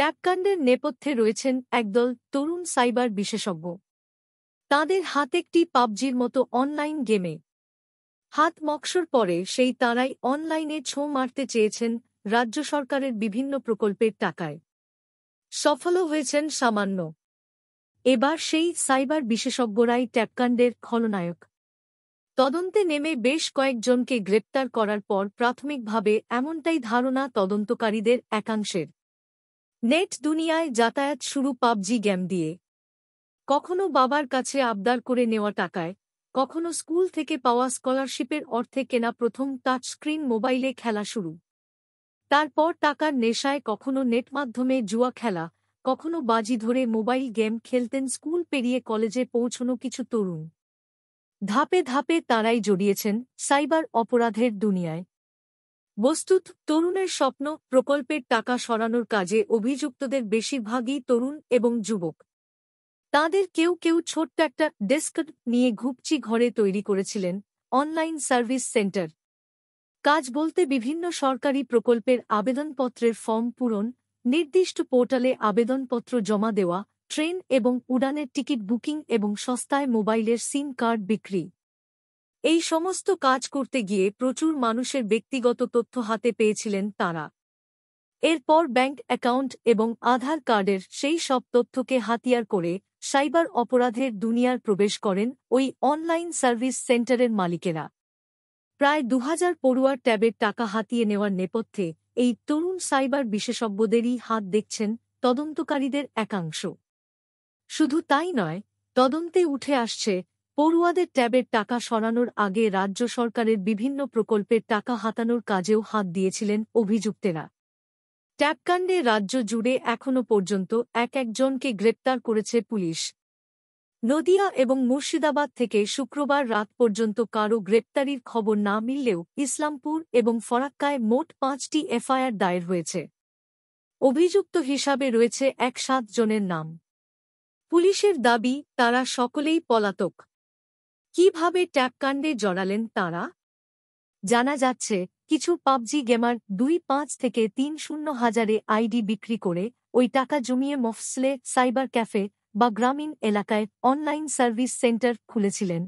ট্যাপকাণ্ডের নেপথ্যে রয়েছেন একদল তরুণ সাইবার বিশেষজ্ঞ। তাঁদের হাত একটি পাবজির মতো অনলাইন গেমে। হাত মকসর পরে সেই তাঁরাই অনলাইনে ছোঁ মারতে চেয়েছেন রাজ্য সরকারের বিভিন্ন প্রকল্পের টাকায়। সফলও হয়েছেন সামান্য। এবার সেই সাইবার বিশেষজ্ঞরাই ট্যাপকাণ্ডের খলনায়ক। তদন্তে নেমে বেশ কয়েকজনকে গ্রেপ্তার করার পর প্রাথমিকভাবে এমনটাই ধারণা তদন্তকারীদের একাংশের। নেট দুনিয়ায় যাতায়াত শুরু পাবজি গেম দিয়ে। কখনো বাবার কাছে আবদার করে নেওয়া টাকায়, কখনো স্কুল থেকে পাওয়া স্কলারশিপের অর্থে কেনা প্রথম টাচস্ক্রিন মোবাইলে খেলা শুরু। তারপর টাকার নেশায় কখনো নেট মাধ্যমে জুয়া খেলা, কখনো বাজি ধরে মোবাইল গেম খেলতেন স্কুল পেরিয়ে কলেজে পৌঁছনো কিছু তরুণ। ধাপে ধাপে তাঁরাই জড়িয়েছেন সাইবার অপরাধের দুনিয়ায়। বস্তুত তরুণের স্বপ্ন প্রকল্পের টাকা সরানোর কাজে অভিযুক্তদের বেশিরভাগই তরুণ এবং যুবক। তাঁদের কেউ কেউ ছোট্ট একটা ডেস্কটপ নিয়ে ঘুপচি ঘরে তৈরি করেছিলেন অনলাইন সার্ভিস সেন্টার। কাজ বলতে বিভিন্ন সরকারি প্রকল্পের আবেদনপত্রের ফর্ম পূরণ, নির্দিষ্ট পোর্টালে আবেদনপত্র জমা দেওয়া, ট্রেন এবং উড়ানের টিকিট বুকিং এবং সস্তায় মোবাইলের সিম কার্ড বিক্রি। এই সমস্ত কাজ করতে গিয়ে প্রচুর মানুষের ব্যক্তিগত তথ্য হাতে পেয়েছিলেন তাঁরা। এরপর ব্যাংক অ্যাকাউন্ট এবং আধার কার্ডের সেই সব তথ্যকে হাতিয়ার করে সাইবার অপরাধের দুনিয়ার প্রবেশ করেন ওই অনলাইন সার্ভিস সেন্টারের মালিকেরা। প্রায় ২০০০ পড়ুয়ার ট্যাবের টাকা হাতিয়ে নেওয়ার নেপথ্যে এই তরুণ সাইবার বিশেষজ্ঞদেরই হাত দেখছেন তদন্তকারীদের একাংশ। শুধু তাই নয়, তদন্তে উঠে আসছে পড়ুয়াদের ট্যাবের টাকা সরানোর আগে রাজ্য সরকারের বিভিন্ন প্রকল্পের টাকা হাতানোর কাজেও হাত দিয়েছিলেন অভিযুক্তেরা। ট্যাপকাণ্ডে রাজ্য জুড়ে এখনও পর্যন্ত একজনকে গ্রেপ্তার করেছে পুলিশ। নদিয়া এবং মুর্শিদাবাদ থেকে শুক্রবার রাত পর্যন্ত কারও গ্রেপ্তারির খবর না মিললেও ইসলামপুর এবং ফরাক্কায় মোট ৫টি এফআইআর দায়ের হয়েছে। অভিযুক্ত হিসাবে রয়েছে ৭ জনের নাম। পুলিশের দাবি তারা সকলেই পলাতক। কিভাবে ট্যাপকাণ্ডে জড়ালেন তাঁরা? জানা যাচ্ছে, কিছু পাবজি গেমার ২-৫ থেকে ৩-০ হাজারে আইডি বিক্রি করে ওই টাকা জমিয়ে মফস্বলে সাইবার ক্যাফে বা গ্রামীণ এলাকায় অনলাইন সার্ভিস সেন্টার খুলেছিলেন।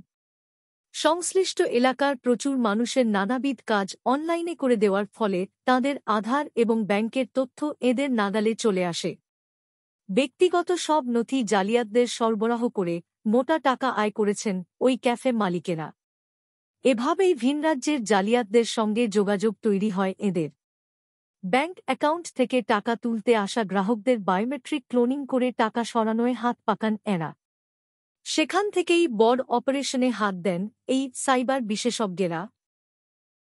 সংশ্লিষ্ট এলাকার প্রচুর মানুষের নানাবিধ কাজ অনলাইনে করে দেওয়ার ফলে তাঁদের আধার এবং ব্যাংকের তথ্য এদের নাগালে চলে আসে। ব্যক্তিগত সব নথি জালিয়াতদের সরবরাহ করে মোটা টাকা আয় করেছেন ওই ক্যাফে মালিকেরা। এভাবেই ভিনরাজ্যের জালিয়াতদের সঙ্গে যোগাযোগ তৈরি হয় এদের। ব্যাংক অ্যাকাউন্ট থেকে টাকা তুলতে আসা গ্রাহকদের বায়োমেট্রিক ক্লোনিং করে টাকা সরানোয় হাত পাকান এরা। সেখান থেকেই বড় অপারেশনে হাত দেন এই সাইবার বিশেষজ্ঞেরা।